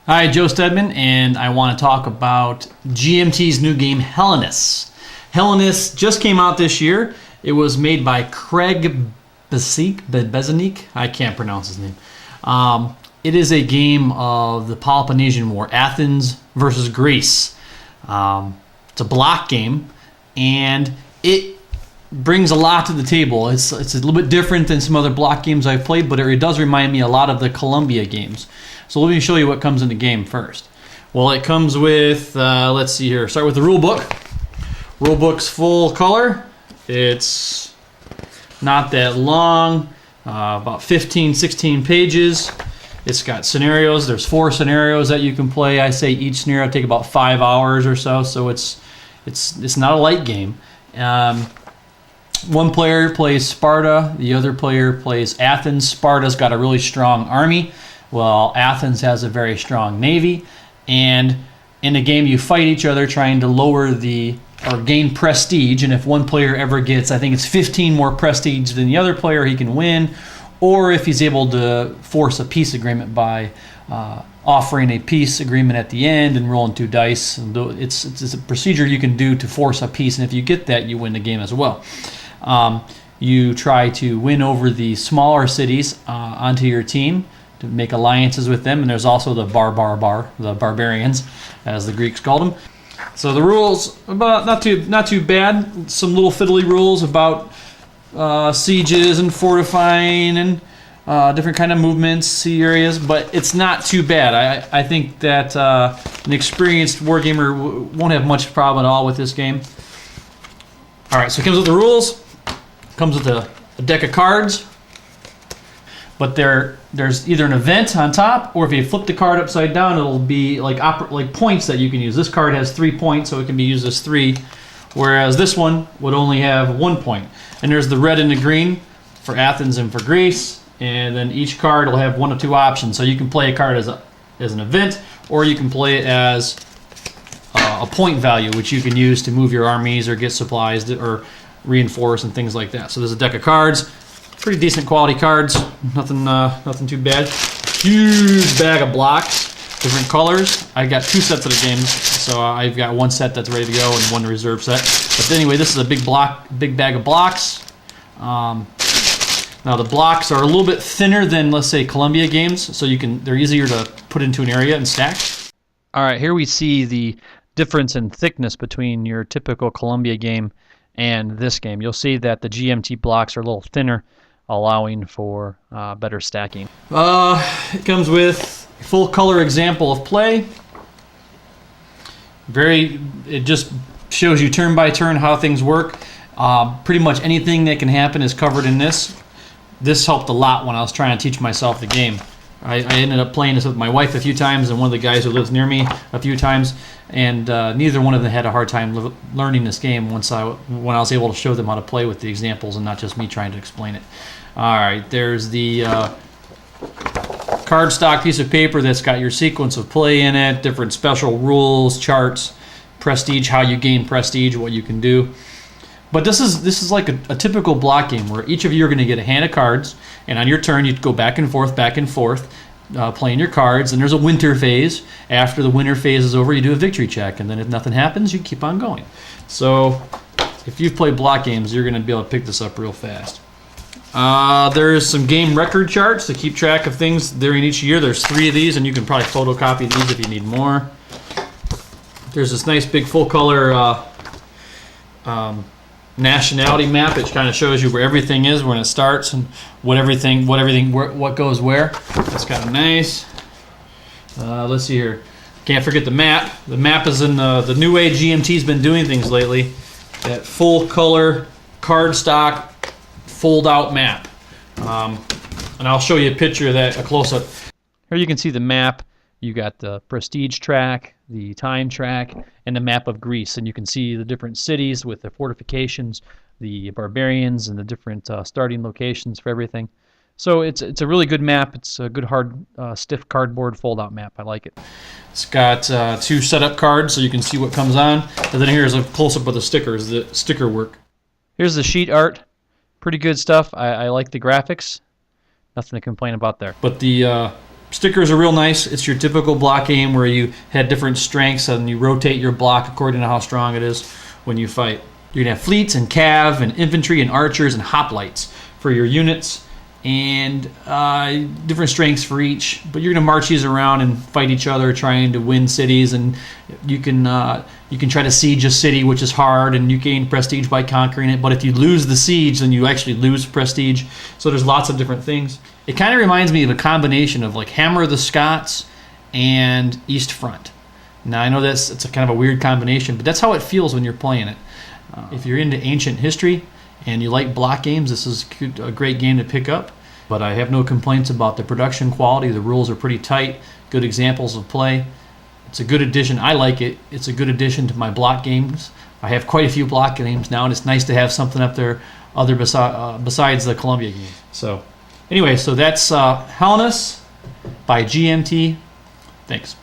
Hi, Joe Stedman, and I want to talk about GMT's new game, Hellenes. Hellenes just came out this year. It was made by Craig Bezanik. I can't pronounce his name. It is a game of the Peloponnesian War, Athens versus Greece. It's a block game, and it brings a lot to the table. It's a little bit different than some other block games I've played, but it does remind me a lot of the Columbia games. So let me show you what comes in the game first. Well, it comes with, let's see here, start with the rule book. Rule book's full color. It's not that long, about 15, 16 pages. It's got scenarios. There's 4 scenarios that you can play. I say each scenario take about 5 hours or so, so it's not a light game. One player plays Sparta, the other player plays Athens. Sparta's got a really strong army, while Athens has a very strong navy. And in the game, you fight each other trying to lower or gain prestige. And if one player ever gets, I think it's 15 more prestige than the other player, he can win. Or if he's able to force a peace agreement by offering a peace agreement at the end and rolling 2 dice. And it's a procedure you can do to force a peace, and if you get that, you win the game as well. You try to win over the smaller cities onto your team to make alliances with them, and there's also the the barbarians, as the Greeks called them. So the rules, about not too bad. Some little fiddly rules about sieges and fortifying and different kind of movements, sea areas, but it's not too bad. I think that an experienced wargamer won't have much problem at all with this game. All right, so it comes with the rules. Comes with a deck of cards, but there's either an event on top, or if you flip the card upside down, it'll be like points that you can use. This card has 3 points, so it can be used as 3, whereas this one would only have 1 point. And there's the red and the green for Athens and for Greece, and then each card will have 1 of 2 options. So you can play a card as an event, or you can play it as a point value, which you can use to move your armies or get supplies or reinforce and things like that. So there's a deck of cards, pretty decent quality cards, nothing too bad. Huge bag of blocks, different colors. I got 2 sets of the games, so I've got 1 set that's ready to go and 1 reserve set. But anyway, this is a big bag of blocks. Now the blocks are a little bit thinner than, let's say, Columbia games, so they're easier to put into an area and stack. All right, here we see the difference in thickness between your typical Columbia game and this game. You'll see that the GMT blocks are a little thinner, allowing for better stacking. It comes with a full color example of play. It just shows you turn by turn how things work. Pretty much anything that can happen is covered in this. This helped a lot when I was trying to teach myself the game. I ended up playing this with my wife a few times and one of the guys who lives near me a few times, and neither one of them had a hard time learning this game when I was able to show them how to play with the examples and not just me trying to explain it. All right, there's the cardstock piece of paper that's got your sequence of play in it, different special rules, charts, prestige, how you gain prestige, what you can do. But this is like a typical block game where each of you are going to get a hand of cards, and on your turn you go back and forth, playing your cards. And there's a winter phase. After the winter phase is over, you do a victory check, and then if nothing happens, you keep on going. So if you've played block games, you're going to be able to pick this up real fast. There's some game record charts to keep track of things during each year. There's 3 of these, and you can probably photocopy these if you need more. There's this nice big full color nationality map. It kind of shows you where everything is when it starts and what goes where. That's kind of nice. Let's see here. Can't forget the map. The map is in the new way GMT's been doing things lately. That full color cardstock fold out map. And I'll show you a picture of that, a close up. Here you can see the map. You got the prestige track, the time track, and the map of Greece. And you can see the different cities with the fortifications, the barbarians, and the different starting locations for everything. So it's a really good map. It's a good hard, stiff cardboard fold-out map. I like it. It's got 2 setup cards so you can see what comes on. And then here's a close-up of the stickers, the sticker work. Here's the sheet art. Pretty good stuff. I like the graphics. Nothing to complain about there. But the Stickers are real nice. It's your typical block game where you had different strengths and you rotate your block according to how strong it is when you fight. You're going to have fleets and cav and infantry and archers and hoplites for your units, and different strengths for each. But you're going to march these around and fight each other, trying to win cities. And you can try to siege a city, which is hard, and you gain prestige by conquering it. But if you lose the siege, then you actually lose prestige. So there's lots of different things. It kind of reminds me of a combination of like Hammer of the Scots and East Front. Now I know it's a kind of a weird combination, but that's how it feels when you're playing it. If you're into ancient history and you like block games, this is a great game to pick up. But I have no complaints about the production quality. The rules are pretty tight, good examples of play. It's a good addition. I like it. It's a good addition to my block games. I have quite a few block games now, and it's nice to have something up there besides the Columbia game. So anyway, so that's Hellenes by GMT. Thanks.